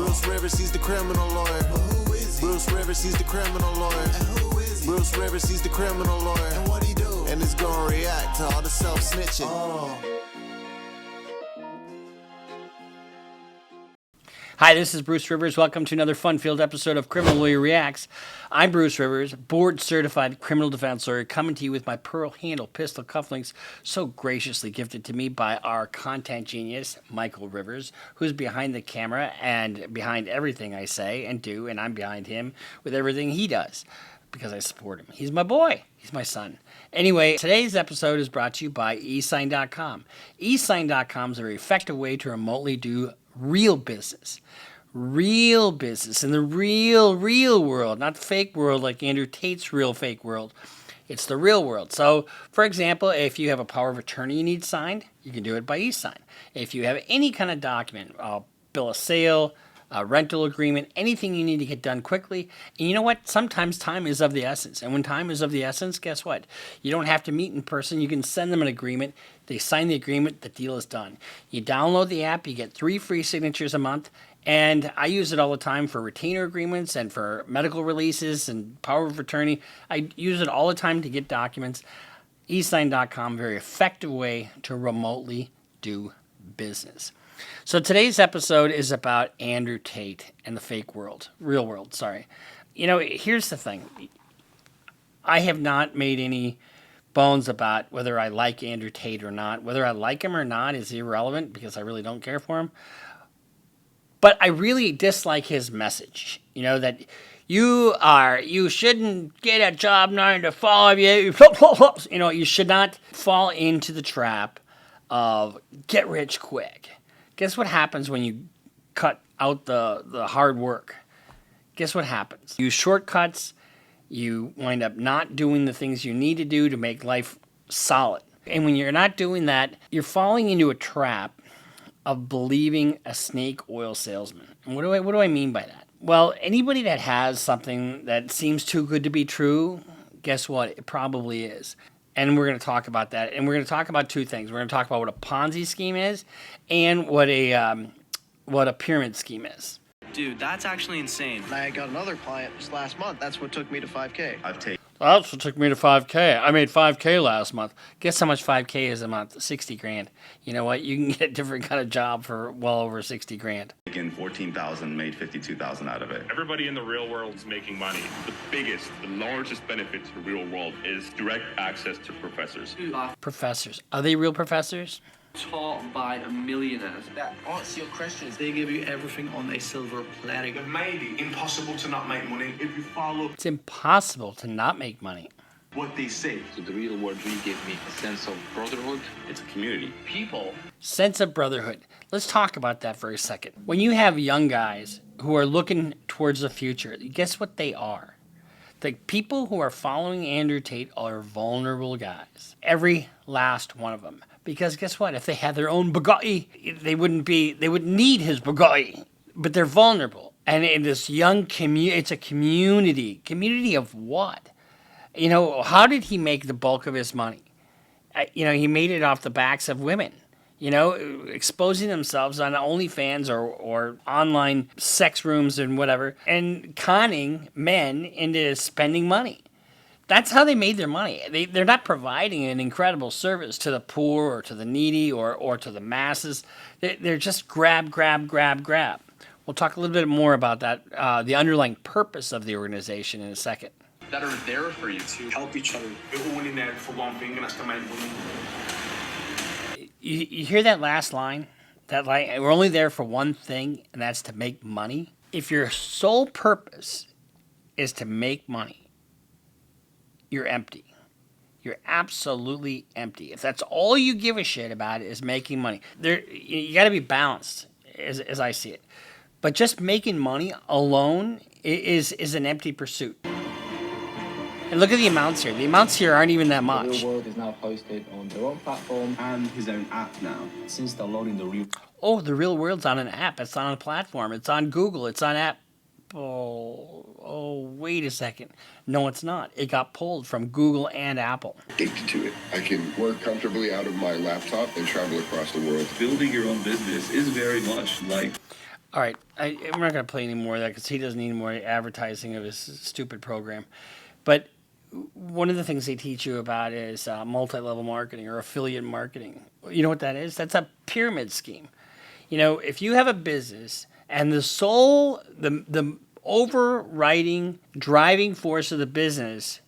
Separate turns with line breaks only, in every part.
Bruce Rivers, he's the criminal lawyer. But who is he? Bruce Rivers, he's the criminal lawyer. And who is he? Bruce Rivers, he's the criminal lawyer. And what he do? And he's gonna react to all the self-snitching.
Hi, this is Bruce Rivers. Welcome to another fun-filled episode of Criminal Lawyer Reacts. I'm Bruce Rivers, board-certified criminal defense lawyer, coming to you with my pearl handle pistol cufflinks so graciously gifted to me by our content genius, Michael Rivers, who's behind the camera and behind everything I say and do, and I'm behind him with everything he does because I support him. He's my boy. He's my son. Anyway, today's episode is brought to you by eSign.com. eSign.com is a very effective way to remotely do real business in the real world, not the fake world like Andrew Tate's real fake world. It's the real world. So, for example, if you have a power of attorney you need signed, you can do it by eSign. If you have any kind of document, a bill of sale, a rental agreement, anything you need to get done quickly. And you know what? Sometimes time is of the essence. And when time is of the essence, guess what? You don't have to meet in person. You can send them an agreement. They sign the agreement. The deal is done. You download the app. You get 3 free signatures a month. And I use it all the time for retainer agreements and for medical releases and power of attorney. I use it all the time to get documents. eSign.com, very effective way to remotely do business. So today's episode is about Andrew Tate and the fake world, real world, sorry. You know, here's the thing. I have not made any bones about whether I like Andrew Tate or not. Whether I like him or not is irrelevant because I really don't care for him. But I really dislike his message, you know, that you shouldn't get a job 9 to 5, you know, you should not fall into the trap of get rich quick. Guess what happens when you cut out the hard work? Guess what happens? You use shortcuts. You wind up not doing the things you need to do to make life solid. And when you're not doing that, you're falling into a trap of believing a snake oil salesman. And what do I mean by that? Well, anybody that has something that seems too good to be true, guess what? It probably is. And we're going to talk about that. And we're going to talk about 2 things. We're going to talk about what a Ponzi scheme is and what a pyramid scheme is.
Dude, that's actually insane.
I got another client just last month. That's what took me to 5K.
That's what took me to 5K. I made 5K last month. Guess how much 5K is a month? 60 grand. You know what? You can get a different kind of job for well over 60 grand.
Making 14,000, made 52,000 out of it.
Everybody in the real world is making money. The biggest, the largest benefit to the real world is direct access to professors.
Professors. Are they real professors?
Taught by millionaires.
That aren't your Christians. They give you everything on a silver platter.
It may be impossible to not make money if you follow
It's impossible to not make money.
what they say.
So the real world really gave me a sense of brotherhood.
It's a community.
People.
Sense of brotherhood. Let's talk about that for a second. When you have young guys who are looking towards the future, guess what they are? The people who are following Andrew Tate are vulnerable guys. Every last one of them. Because guess what? If they had their own Bugatti, they wouldn't need his Bugatti. But they're vulnerable. And in this young community, it's a community. Community of what? You know, how did he make the bulk of his money? You know, he made it off the backs of women. You know, exposing themselves on OnlyFans or online sex rooms and whatever, and conning men into spending money. That's how they made their money. They're not providing an incredible service to the poor or to the needy or to the masses. They're just grab. We'll talk a little bit more about that, the underlying purpose of the organization in a second.
That are there for you to
Help each other. We're all in there for one thing, and that's to make money.
You hear that last line? That line, we're only there for one thing, and that's to make money. If your sole purpose is to make money, you're empty. You're absolutely empty. If that's all you give a shit about is making money, you got to be balanced, as I see it. But just making money alone is an empty pursuit. And look at the amounts here. The amounts here aren't even that much.
The real world is now posted on their own platform
And his own app now.
since downloading the real.
Oh, the real world's on an app. It's on a platform. It's on Google. It's on Apple. Oh, wait a second. No, it's not. It got pulled from Google and Apple.
Addicted to it. I can work comfortably out of my laptop and travel across the world.
Building your own business is very much like
All right, I'm not going to play any more of that because he doesn't need more advertising of his stupid program. But one of the things they teach you about is multi-level marketing or affiliate marketing. You know what that is? That's a pyramid scheme. You know, if you have a business and the overriding driving force of the business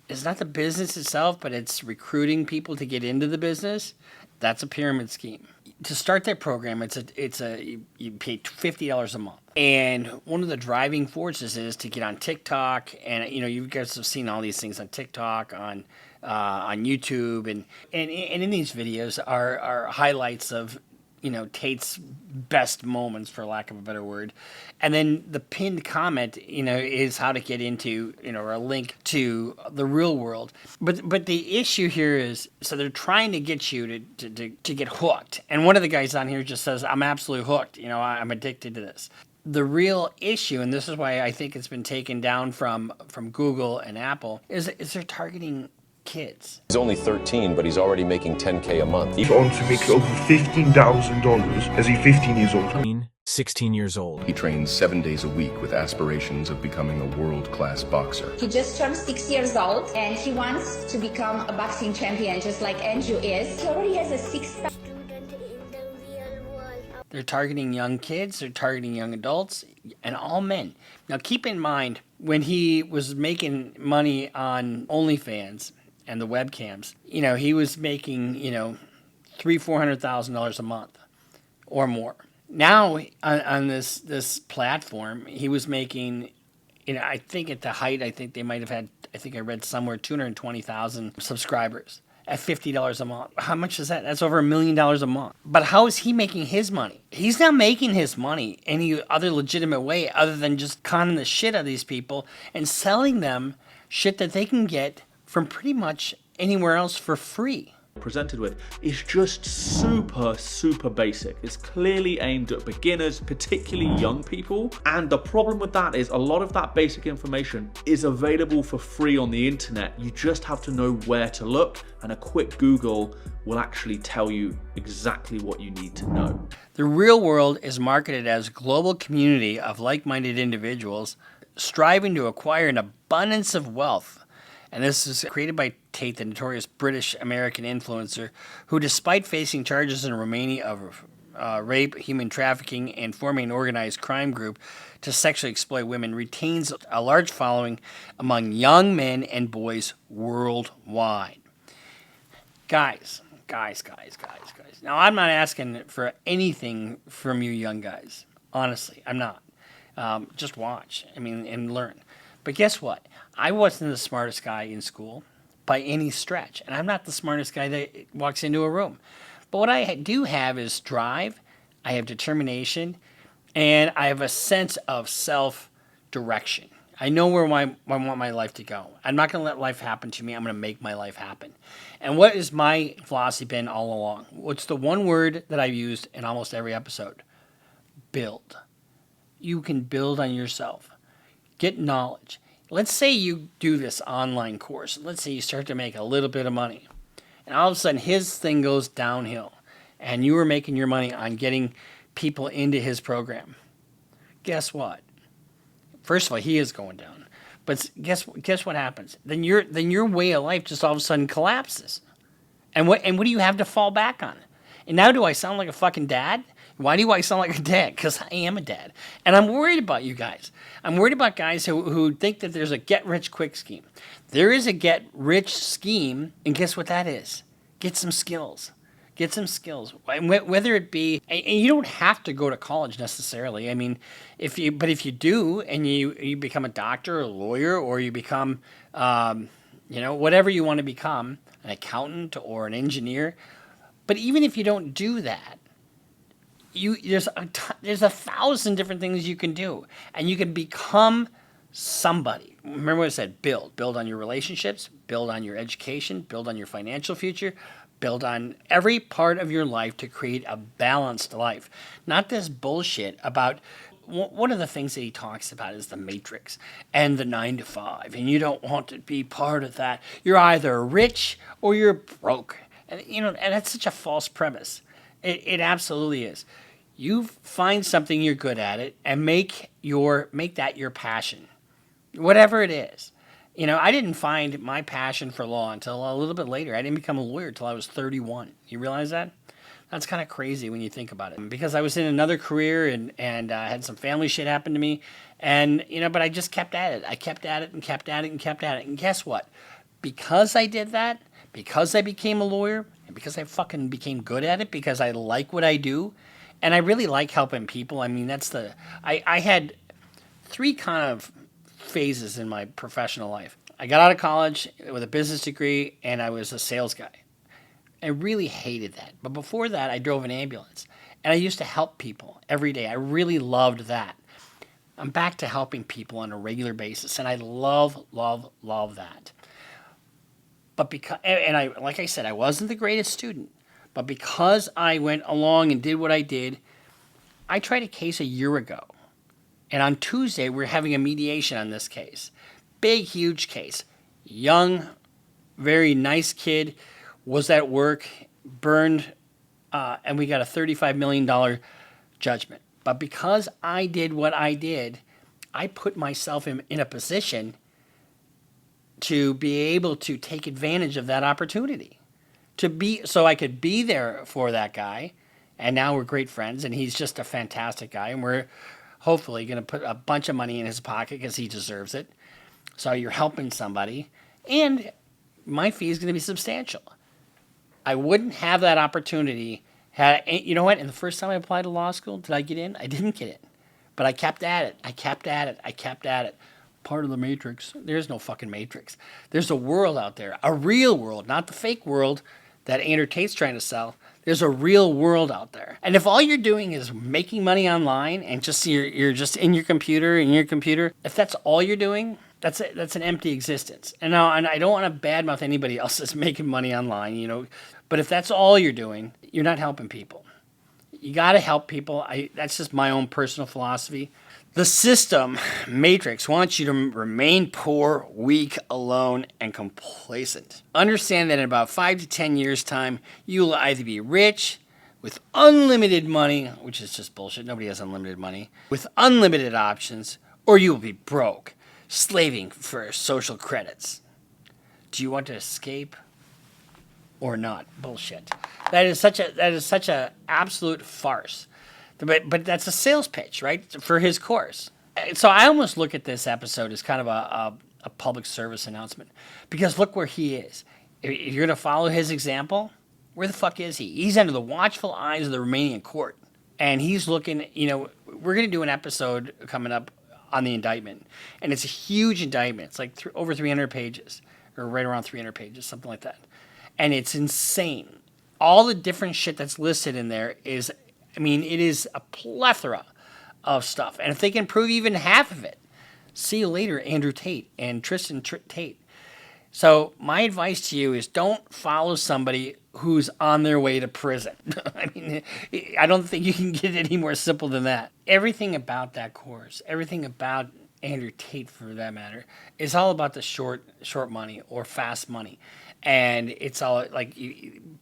is not the business itself, but it's recruiting people to get into the business, that's a pyramid scheme. To start that program, you pay $50 a month, and one of the driving forces is to get on TikTok, and you guys have seen all these things on TikTok, on YouTube, and in these videos are highlights of Tate's best moments, for lack of a better word. And then the pinned comment, is how to get into, or a link to the real world. But the issue here is, so they're trying to get you to get hooked. And one of the guys on here just says, I'm absolutely hooked. I'm addicted to this. The real issue, and this is why I think it's been taken down from Google and Apple, is they're targeting kids.
He's only 13, but he's already making $10K a month.
He's on to make over $15,000 as he's 15 years old.
16 years old.
He trains 7 days a week with aspirations of becoming a world-class boxer.
He just turned 6 years old and he wants to become a boxing champion just like Andrew is. He already has a six-pack.
They're targeting young kids, they're targeting young adults, and all men. Now keep in mind, when he was making money on OnlyFans and the webcams, he was making, $300,000-$400,000 a month or more. Now on this platform, he was making, I think at the height, I think they might have had, I read somewhere 220,000 subscribers at $50 a month. How much is that? That's over $1 million a month. But how is he making his money? He's not making his money any other legitimate way other than just conning the shit out of these people and selling them shit that they can get from pretty much anywhere else for free.
Presented with is just super basic. It's clearly aimed at beginners, particularly young people, and the problem with that is a lot of that basic information is available for free on the internet. You just have to know where to look, and a quick Google will actually tell you exactly what you need to know.
The real world is marketed as a global community of like-minded individuals striving to acquire an abundance of wealth. And this is created by Tate, the notorious British-American influencer, who, despite facing charges in Romania of rape, human trafficking, and forming an organized crime group to sexually exploit women, retains a large following among young men and boys worldwide. Guys. Now, I'm not asking for anything from you young guys. Honestly, I'm not. Just watch, and learn. But guess what? I wasn't the smartest guy in school by any stretch. And I'm not the smartest guy that walks into a room. But what I do have is drive, I have determination, and I have a sense of self-direction. I know where I want my life to go. I'm not going to let life happen to me. I'm going to make my life happen. And what has my philosophy been all along? What's the one word that I've used in almost every episode? Build. You can build on yourself. Get knowledge. Let's say you do this online course. Let's say you start to make a little bit of money. And all of a sudden, his thing goes downhill. And you were making your money on getting people into his program. Guess what? First of all, he is going down. But guess what happens? Then your way of life just all of a sudden collapses. And what do you have to fall back on? And now do I sound like a fucking dad? Why do I sound like a dad? Because I am a dad. And I'm worried about you guys. I'm worried about guys who think that there's a get-rich-quick scheme. There is a get-rich scheme, and guess what that is? Get some skills. Get some skills. Whether it be, and you don't have to go to college necessarily. If you do, and you become a doctor or a lawyer, or you become, whatever you want to become, an accountant or an engineer. But even if you don't do that, there's 1,000 different things you can do, and you can become somebody. Remember what I said, build on your relationships, build on your education, build on your financial future, build on every part of your life to create a balanced life. Not this bullshit about, one of the things that he talks about is the matrix and the 9 to 5, and you don't want to be part of that. You're either rich or you're broke. And that's such a false premise. It absolutely is. You find something you're good at it and make that your passion, whatever it is. You know, I didn't find my passion for law until a little bit later. I didn't become a lawyer until I was 31. You realize that? That's kind of crazy when you think about it. Because I was in another career and had some family shit happen to me. And, you know, but I just kept at it. I kept at it and kept at it and kept at it. And guess what? Because I did that, because I became a lawyer, and because I fucking became good at it, because I like what I do, and I really like helping people. I mean, I had 3 kind of phases in my professional life. I got out of college with a business degree, and I was a sales guy. I really hated that. But before that, I drove an ambulance, and I used to help people every day. I really loved that. I'm back to helping people on a regular basis, and I love, love, love that. But like I said, I wasn't the greatest student, but because I went along and did what I did, I tried a case a year ago. And on Tuesday, we're having a mediation on this case. Big, huge case. Young, very nice kid, was at work, burned, and we got a $35 million judgment. But because I did what I did, I put myself in a position to be able to take advantage of that opportunity. So I could be there for that guy, and now we're great friends, and he's just a fantastic guy, and we're hopefully going to put a bunch of money in his pocket because he deserves it. So you're helping somebody, and my fee is going to be substantial. I wouldn't have that opportunity. You know what? And the first time I applied to law school, did I get in? I didn't get in. But I kept at it. I kept at it. I kept at it. Part of the matrix. There's no fucking matrix. There's a world out there. A real world, not the fake world that Andrew Tate's trying to sell. There's a real world out there. And if all you're doing is making money online and just you're just in your computer, if that's all you're doing, that's an empty existence. And I don't want to badmouth anybody else that's making money online, you know. But if that's all you're doing, you're not helping people. You got to help people. That's just my own personal philosophy. The system, Matrix, wants you to remain poor, weak, alone, and complacent. Understand that in about 5 to 10 years' time, you will either be rich, with unlimited money, which is just bullshit, nobody has unlimited money, with unlimited options, or you will be broke, slaving for social credits. Do you want to escape or not? Bullshit. That is such a absolute farce. But that's a sales pitch, right, for his course. So I almost look at this episode as kind of a public service announcement. Because look where he is. If you're going to follow his example, where the fuck is he? He's under the watchful eyes of the Romanian court. And he's looking, you know, we're going to do an episode coming up on the indictment. And it's a huge indictment. It's like over 300 pages, or right around 300 pages, something like that. And it's insane. All the different shit that's listed in there is... I mean, it is a plethora of stuff. And if they can prove even half of it, see you later, Andrew Tate and Tristan Tate. So my advice to you is don't follow somebody who's on their way to prison. I mean, I don't think you can get any more simple than that. Everything about that course, everything about Andrew Tate for that matter, is all about the short money or fast money. And it's all like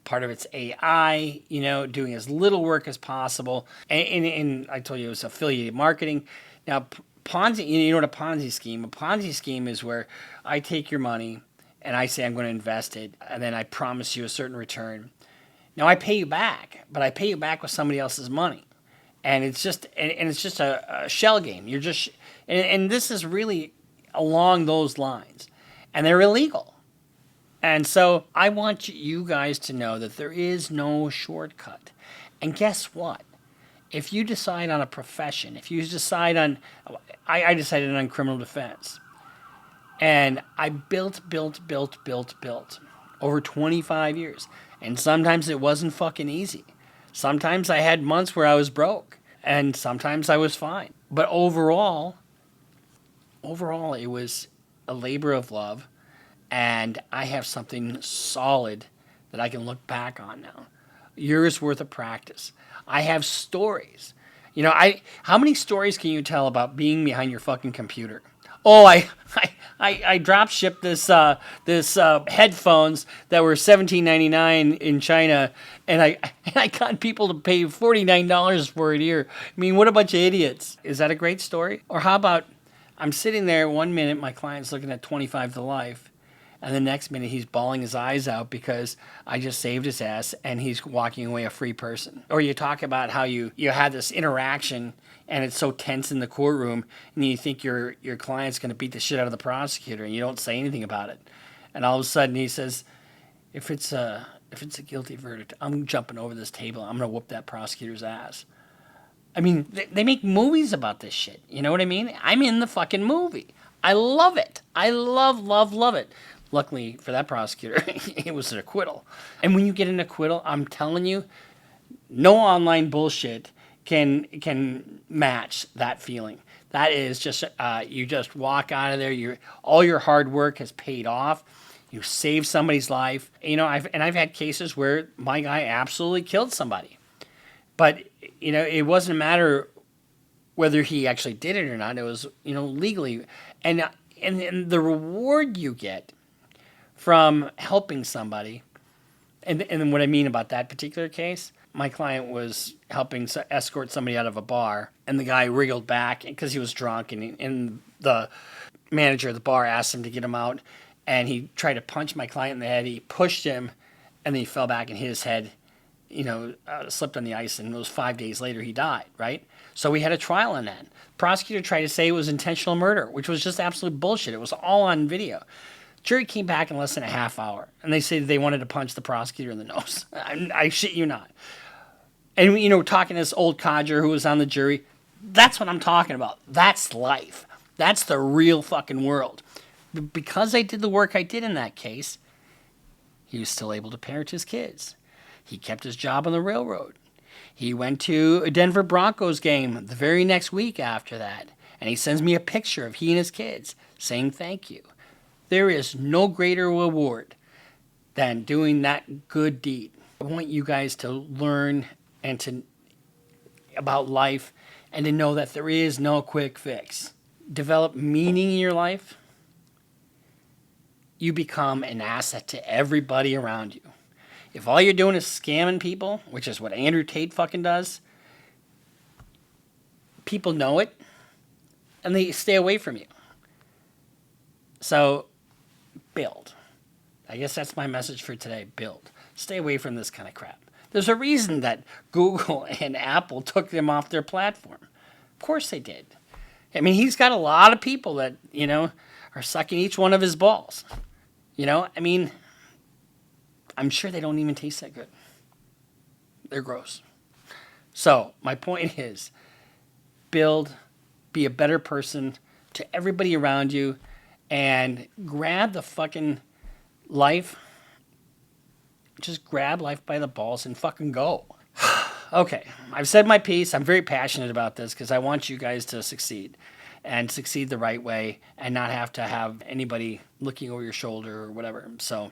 part of it's AI, you know, doing as little work as possible. And I told you it was affiliated marketing. Now, Ponzi, you know what a Ponzi scheme? A Ponzi scheme is where I take your money and I say I'm going to invest it, and then I promise you a certain return. Now I pay you back, but I pay you back with somebody else's money, and it's just a shell game. You're just and this is really along those lines, and they're illegal. And so I want you guys to know that there is no shortcut. And guess what? If you decide on a profession, if you decide on, I decided on criminal defense. And I built over 25 years. And sometimes it wasn't fucking easy. Sometimes I had months where I was broke. And sometimes I was fine. But overall, it was a labor of love. And I have something solid that I can look back on now. Years worth of practice. I have stories. You know, how many stories can you tell about being behind your fucking computer? Oh, I drop shipped this headphones that were $17.99 in China, and I got people to pay $49 for it here. I mean, what a bunch of idiots. Is that a great story? Or how about I'm sitting there 1 minute, my client's looking at 25 to life, and the next minute he's bawling his eyes out because I just saved his ass and he's walking away a free person. Or you talk about how you had this interaction and it's so tense in the courtroom, and you think your client's going to beat the shit out of the prosecutor, and you don't say anything about it. And all of a sudden he says, if it's a guilty verdict, I'm jumping over this table. I'm going to whoop that prosecutor's ass. I mean, they make movies about this shit. You know what I mean? I'm in the fucking movie. I love it. I love it. Luckily for that prosecutor, it was an acquittal. And when you get an acquittal, I'm telling you, no online bullshit can match that feeling. That is just, you just walk out of there, all your hard work has paid off. You saved somebody's life. You know, I've had cases where my guy absolutely killed somebody. But, you know, it wasn't a matter whether he actually did it or not. It was, you know, legally. And the reward you get from helping somebody, and what I mean about that particular case, my client was helping escort somebody out of a bar, and the guy wriggled back because he was drunk, and the manager of the bar asked him to get him out, and he tried to punch my client in the head. He pushed him, and then he fell back and hit his head, you know, slipped on the ice, and it was 5 days later he died, right? So we had a trial on that. The prosecutor tried to say it was intentional murder, which was just absolute bullshit. It was all on video. Jury came back in less than a half hour, and they said they wanted to punch the prosecutor in the nose. I shit you not. And, you know, talking to this old codger who was on the jury, that's what I'm talking about. That's life. That's the real fucking world. Because I did the work I did in that case, he was still able to parent his kids. He kept his job on the railroad. He went to a Denver Broncos game the very next week after that, and he sends me a picture of he and his kids saying thank you. There is no greater reward than doing that good deed. I want you guys to learn about life and to know that there is no quick fix. Develop meaning in your life. You become an asset to everybody around you. If all you're doing is scamming people, which is what Andrew Tate fucking does, people know it and they stay away from you. So, build. I guess that's my message for today. Build. Stay away from this kind of crap. There's a reason that Google and Apple took them off their platform. Of course they did. I mean, he's got a lot of people that, you know, are sucking each one of his balls. You know, I mean, I'm sure they don't even taste that good. They're gross. So, my point is, build, be a better person to everybody around you, and grab the fucking life. Just grab life by the balls and fucking go. Okay, I've said my piece. I'm very passionate about this because I want you guys to succeed and succeed the right way and not have to have anybody looking over your shoulder or whatever. So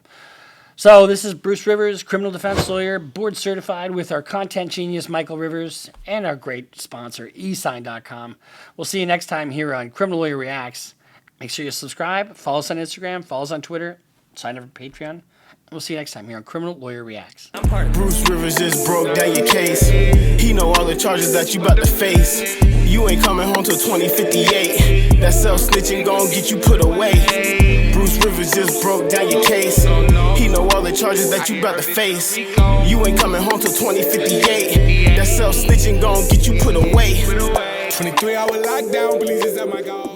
this is Bruce Rivers, criminal defense lawyer, board certified with our content genius, Michael Rivers, and our great sponsor, eSign.com. We'll see you next time here on Criminal Lawyer Reacts. Make sure you subscribe, follow us on Instagram, follow us on Twitter, sign up for Patreon. We'll see you next time here on Criminal Lawyer Reacts.
Bruce Rivers just broke down your case. He know all the charges that you about to face. You ain't coming home till 2058. That self-snitching gon' get you put away. Bruce Rivers just broke down your case. He know all the charges that you about to face. You ain't coming home till 2058. That self-snitching gon' get you put away.
23-hour lockdown, please, is that my God?